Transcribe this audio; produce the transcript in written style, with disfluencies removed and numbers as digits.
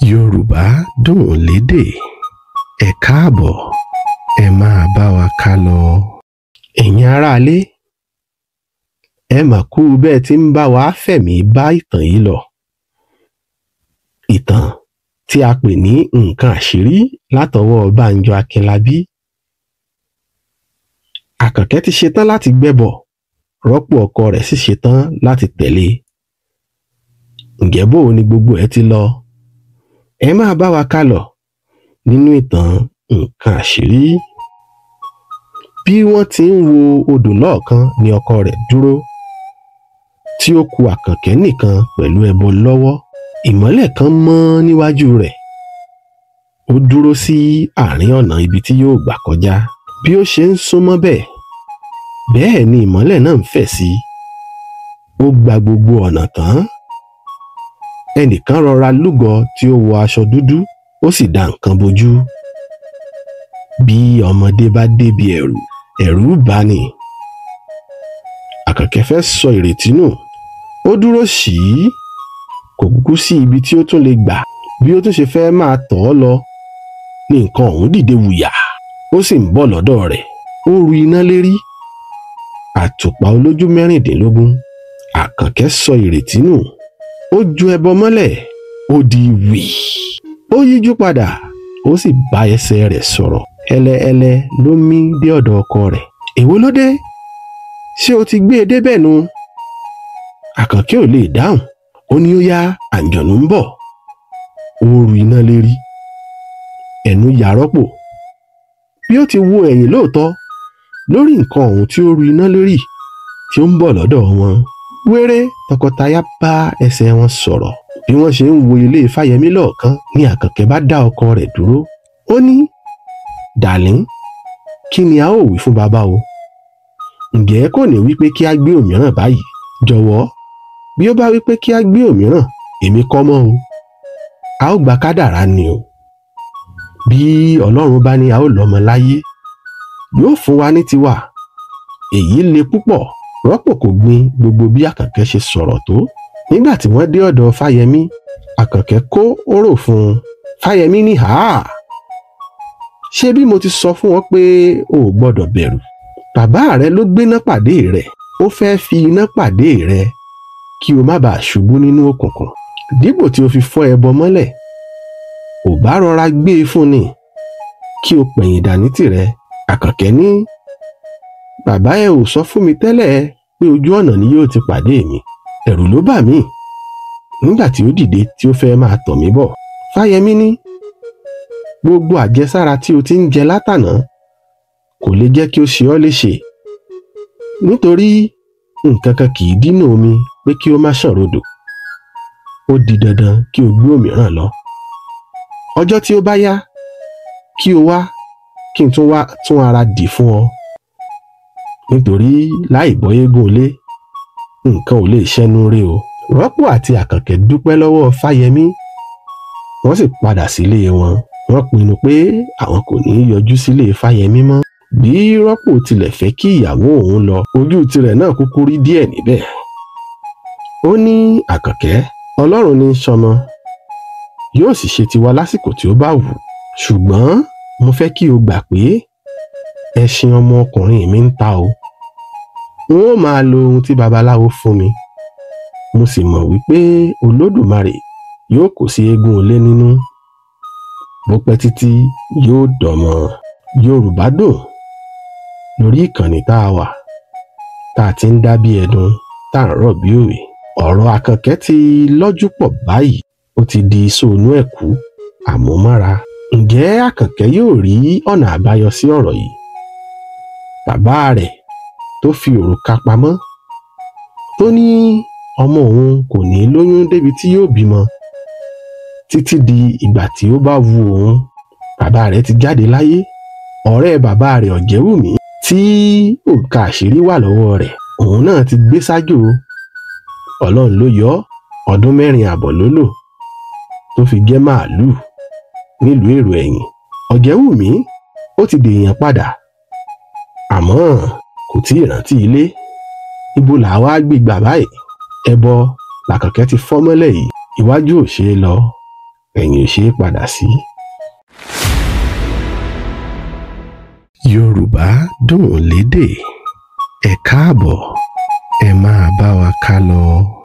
Yorùbá dùn lédè. Ẹ káàbọ̀, ẹ máa bá wa ká lọ. Ẹ̀yin aráalé, ẹ mà kú bẹ́ẹ̀ tí ń bá wa fẹ̀mí bá ìtàn yìí lọ. Ìtàn tí a pè ní nǹkan àṣírí látọwọ́ Bánjọ Akínlábí. Àkànkẹ́ ti ṣetán láti gbẹ́bọ, rọ́pò ọkọ rẹ̀ sì ṣetán láti tẹ̀lé. Ǹjẹ́ bó ni gbogbo ẹ̀ ti lọ? Ẹ máa bá wa ká lọ nínú ìtàn nǹkan àṣírí. Bí wọ́n ti ń wo odò lọ́ọ̀kan ni ọkọ rẹ̀ dúró, tí ó kù Àkànkẹ́ nìkan pẹ̀lú ẹbọ lọ́wọ́. Ìmọ́lẹ̀ kan mọ́ níwájú rẹ̀. Ó dúró sí àárín ọ̀nà ibi tí yóò gbà kọjá. Bí ó ṣe ń súnmọ́ bẹ́ẹ̀ ni ìmọ́lẹ̀ náà ń fẹ̀ sí. Ó gba gbogbo ọ̀nà tán. Ẹnìkan rọra lúgọ tí ó wọ aṣọ dúdú, ó sì da nǹkan bojú. Bí ọmọdé bá débi ẹ̀rù bà ni. Àkànkẹ́ fẹ́ sọ ìrètí nù. Ó dúró sí i, kò kúkú sí ibi tí ó tún lè gbà. Bí ó tún ṣe fẹ́ máa tọ̀ ọ́ lọ ní nǹkan ọ̀hún dìde wùyà, ó sì ń bọ̀ lọ́dọ̀ rẹ̀. Ó ru iná lérí, àtùpà olójú mẹ́rìndínlógún. Àkànkẹ́ sọ ìrètí nù. Ó ju ẹbọ mọ́lẹ̀, ó di wì. Ó yíjú padà, ó sì bá ẹsẹ̀ rẹ̀ sọ̀rọ̀. Ẹlẹ́ẹlẹ́ ló mí dé ọ̀dọ̀ ọkọ rẹ̀. Èwo ló dé? Ṣé o ti gbé e débẹ̀ nu? Àkànkẹ́ ò lè dáhùn. Ó ní ó yá, àǹjọ̀nú ń bọ̀. Ó ru iná lérí, ẹnu ya rọ́pò. Bí ó ti wo ẹ̀yìn lóòótọ́ lórí nǹkan ọ̀hún tí ó ru iná lérí tí ó ń bọ̀ lọ́dọ̀ wọn, wéré tọkọtaya bá ẹsẹ̀ wọn sọ̀rọ̀. Bí wọ́n ṣe ń wo ilé Fáyẹmí lọ́ọ̀kan ni Àkànkẹ́ bá dá ọkọ rẹ̀ dúró. Ó ní, "Darling, kí ni a ó wí fún bàbá o? Ǹjẹ́ kò ní wípé kí a gbé òmíràn báyìí? Jọ̀wọ́, bí ó bá wípé kí a gbé òmíràn, èmi kọ́ mọ́ o. A ó gba kádàrá ni o. Bí Ọlọ́run bá ní a ó lọ́mọ láyé, yóò fún wa ní tiwa." Èyí le púpọ̀. Rọ́pò kò gbin gbogbo bí Àkànkẹ́ ṣe sọ̀rọ̀ tó. Nígbà tí wọ́n dé ọ̀dọ̀ Fáyẹmí, Àkànkẹ́ kó orò fún un. Fáyẹmí ní, "Háà! Ṣé bí mo ti sọ fún wọn pé o ò gbọ́dọ̀ bẹ̀rù? Bàbá rẹ ló gbéná pàdé rẹ̀. Ó fẹ́ fi iná pàdé rẹ kí o má bàa ṣubú nínú òkùnkùn. Dípò tí o fi fọ́ ẹbọ mọ́lẹ̀, ò bá rọra gbé e fún ni kí o pẹ̀yìn dà ní tìrẹ." Àkànkẹ́ ní, "Bàbá ẹ ò sọ fún mi tẹ́lẹ̀ pé ojú ọ̀nà ni yóò ti pàdé mi. Ẹ̀rù ló bà mí." Nígbà tí ó dìde tí ó fẹ́ máa tọ̀ mí bọ̀, Fáyẹmí ní, "Gbogbo àjẹsára tí o ti ń jẹ látàná kò lè jẹ́ kí ó ṣe ọ́ léṣe. Nítorí nǹkan kan kì í dínà omi pé kí ó má ṣàn rodò. Ó di dandan kí o gbé òmíràn lọ. Ọjọ́ tí ó bá yá, kí o wá kí n tún ara dì fún ọ. Nítorí láì bọ́ eégún ilé, nǹkan ò lè ṣẹ́nu ré o." Rọ́pò àti Àkànkẹ́ dúpẹ́ lọ́wọ́ Fáyẹmí. Wọ́n sì padà sílé wọn. Wọ́n pinnu pé àwọn kò ní yọjú sílé Fáyẹmí mọ́. Bí Rọ́pò tilẹ̀ fẹ́ kí ìyàwó òun lọ, ojú tirẹ̀ náà kúkú rí díẹ̀ níbẹ̀. Ó ní, "Àkànkẹ́, Ọlọ́run ní í ṣọmọ, yóò sì ṣe tiwa lásìkò tí ó bá wù. Ṣùgbọ́n mo fẹ́ kí o gbà pé ẹṣin ọmọ ọkùnrin mi ń ta o. N ó máa lo ohun tí babaláwo fún mi. Mo sì mọ̀ wípé Olódùmarè yóò kó sí eégún ilé nínú. Bó pẹ́ títí yóò dọmọ." Yorùbá dùn lórí ìkànnì tá a wà, tá a ti ń dá bí ẹdun, tá a ń rọ̀ bí òwe. Ọ̀rọ̀ Àkànkẹ́ ti lọ́jú pọ̀ báyìí. Ó ti di sóònú ẹ̀kú àmúmọ́ra. Ǹjẹ́ Àkànkẹ́ yóò rí ọ̀nà àbáyọ sí ọ̀rọ̀ yìí? Bàbá rẹ̀ tó fi òrùka pamọ́, tó ní ọmọ òun kò ní lóyún débi tí yóò bímọ títí di ìgbà tí ó bá wu òun. Bàbá rẹ̀ ti jáde láyé. Ọ̀rẹ́ bàbá rẹ̀ Ọ̀jẹ́wùmí tí òrùka àṣírí wà lọ́wọ́ rẹ̀, òun náà ti gbé sájò. Ọlọ́run ló yọ ọ́. Ọdún 4 àbọ̀ ló lò tó fi jẹ́ màálùú nílùú Èrò Ẹ̀yìn. Ọ̀jẹ́wùmí ó ti dèèyàn padà, àmọ́ kò tí ì rántí ilé. Ibo là wá gbégbà báyìí? Ẹbọ l'Àkànkẹ́ ti fọ́ mọ́lẹ̀ yìí. Iwájú ò ṣe é lọ, ẹ̀yìn ò ṣeé padà sí. Yorùbá dùn lédè. Ẹ káàbọ̀, ẹ máa bá wa ká lọ.